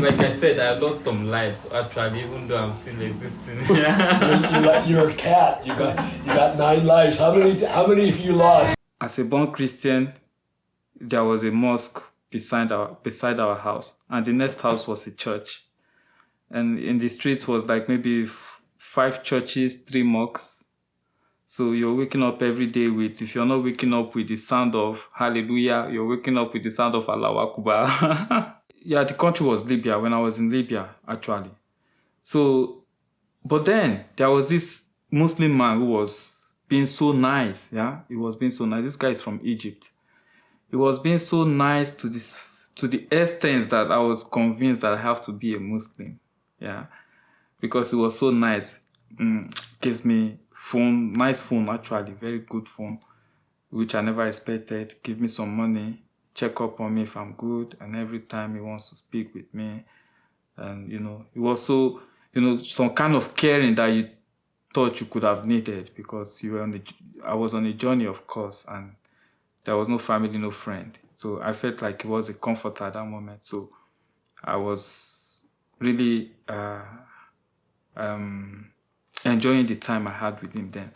Like I said, I lost some lives actually, even though I'm still existing. You're a cat. You got 9 lives. How many have you lost? As a born Christian, there was a mosque beside our house, and the next house was a church. And in the streets was like maybe 5 churches, 3 mosques. So you're waking up every day with, if you're not waking up with the sound of Hallelujah, you're waking up with the sound of Allahu Akbar. Yeah, the country was Libya when I was in Libya, actually. So, but then there was this Muslim man who was being so nice. Yeah, he was being so nice. This guy is from Egypt. He was being so nice to the extent that I was convinced that I have to be a Muslim. Yeah, because he was so nice. Gives me phone, nice phone actually, very good phone, which I never expected. Give me some money, check up on me if I'm good, and every time he wants to speak with me, and he was so, some kind of caring that you thought you could have needed, because I was on a journey, of course, and there was no family, no friend. So I felt like he was a comfort at that moment. So I was really enjoying the time I had with him then.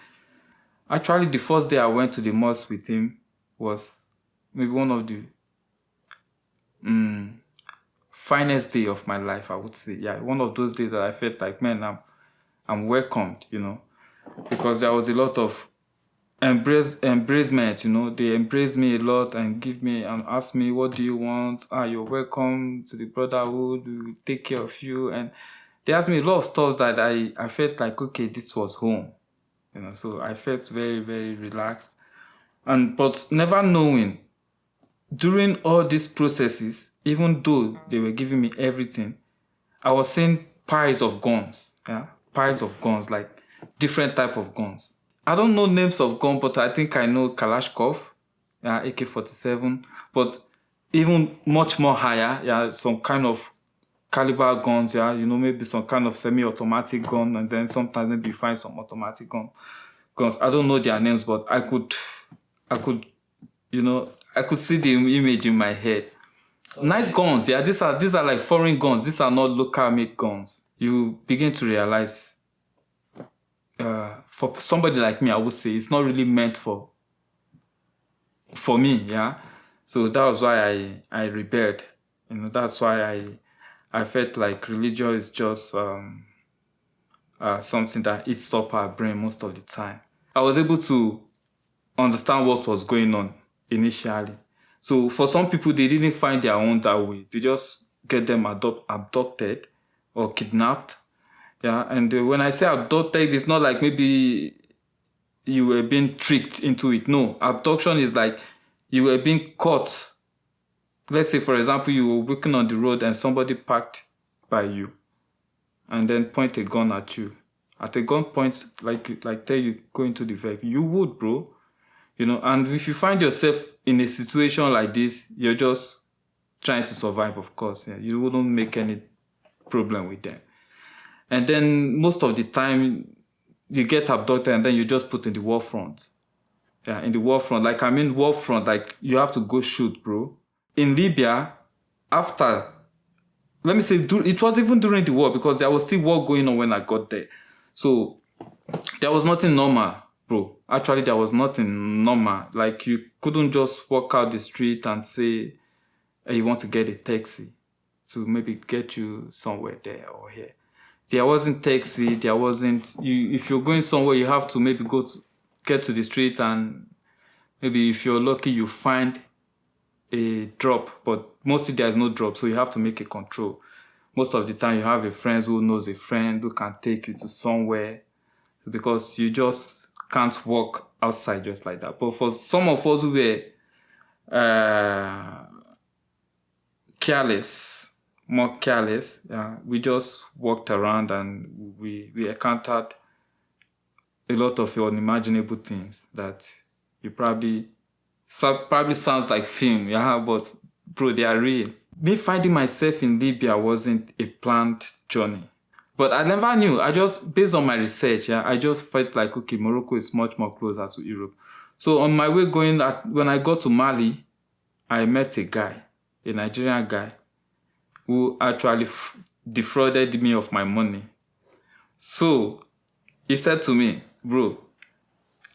Actually, the first day I went to the mosque with him was maybe one of the finest day of my life, I would say. Yeah, one of those days that I felt like, man, I'm welcomed, because there was a lot of embracement. They embraced me a lot and give me and ask me, what do you want? You're welcome to the brotherhood, we will take care of you. And they asked me a lot of stuff that I felt like, okay, this was home. So I felt very, very relaxed. But never knowing, during all these processes, even though they were giving me everything, I was seeing piles of guns. Yeah, piles of guns, like different type of guns. I don't know names of gun, but I think I know Kalashnikov, yeah, AK-47, but even much more higher, yeah, some kind of caliber guns, yeah, maybe some kind of semi-automatic gun, and then sometimes maybe you find some automatic guns. I don't know their names, but I could, I could see the image in my head. Okay. Nice guns, yeah. These are like foreign guns. These are not local made guns. You begin to realize, for somebody like me, I would say it's not really meant for me, yeah. So that was why I rebelled. That's why I felt like religion is just something that eats up our brain most of the time. I was able to understand what was going on initially. So for some people, they didn't find their own that way. They just get them abducted or kidnapped. Yeah, and when I say abducted, it's not like maybe you were being tricked into it. No, abduction is like you were being caught. Let's say, for example, you were walking on the road and somebody parked by you and then point a gun at you. At a gun point, like tell you go into the vehicle, you would, bro. And if you find yourself in a situation like this, you're just trying to survive, of course. Yeah. You wouldn't make any problem with them. And then most of the time, you get abducted and then you just put in the war front. Yeah, in the war front. Like, war front, like, you have to go shoot, bro. In Libya, after, let me say, it was even during the war, because there was still war going on when I got there. So, there was nothing normal, bro. Actually, there was nothing normal. Like, you couldn't just walk out the street and say, hey, you want to get a taxi to maybe get you somewhere there or here. There wasn't taxi, there wasn't, if you're going somewhere, you have to maybe get to the street, and maybe if you're lucky, you find a drop, but mostly there's no drop, so you have to make a control. Most of the time, you have a friend who knows a friend who can take you to somewhere, because you just can't walk outside just like that. But for some of us who were more careless, yeah, we just walked around and we encountered a lot of unimaginable things that you probably sounds like film, yeah, but bro, they are real. Me finding myself in Libya wasn't a planned journey, but I never knew. I just, based on my research, yeah, I just felt like, okay, Morocco is much more closer to Europe. So on my way when I got to Mali, I met a Nigerian guy. who actually defrauded me of my money. So he said to me, bro,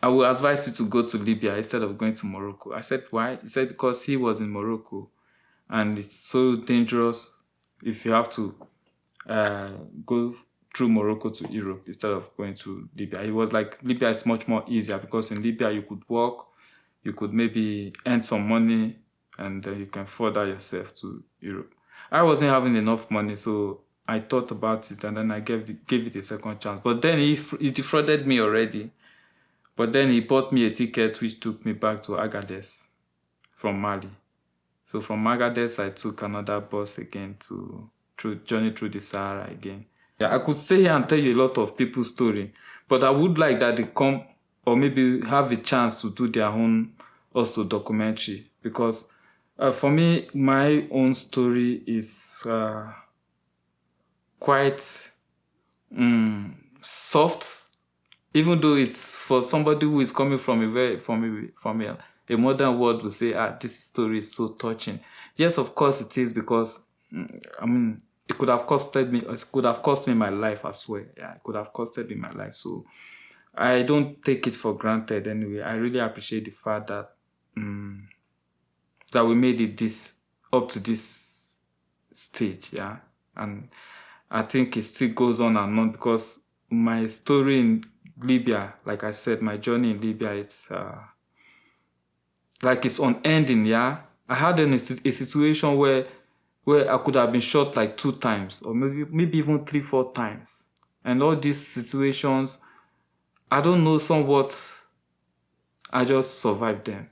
I will advise you to go to Libya instead of going to Morocco. I said, why? He said, because he was in Morocco and it's so dangerous if you have to go through Morocco to Europe instead of going to Libya. It was like Libya is much more easier because in Libya you could work, you could maybe earn some money, and then you can further yourself to Europe. I wasn't having enough money, so I thought about it and then I gave it a second chance. But then he defrauded me already. But then he bought me a ticket which took me back to Agadez from Mali. So from Agadez, I took another bus again to journey through the Sahara again. Yeah, I could stay here and tell you a lot of people's story, but I would like that they come or maybe have a chance to do their own also documentary, because for me, my own story is quite soft, even though it's for somebody who is coming from a modern world will say, this story is so touching. Yes, of course it is, because it could have costed me. It could have cost me my life as well. Yeah, it could have costed me my life. So I don't take it for granted anyway. I really appreciate the fact that that we made it up to this stage. Yeah, and I think it still goes on and on, because my story in Libya, like I said, my journey in Libya, it's like it's unending. Yeah, I had a situation where I could have been shot like 2 times, or maybe even 3-4 times, and all these situations, I don't know, somewhat I just survived them.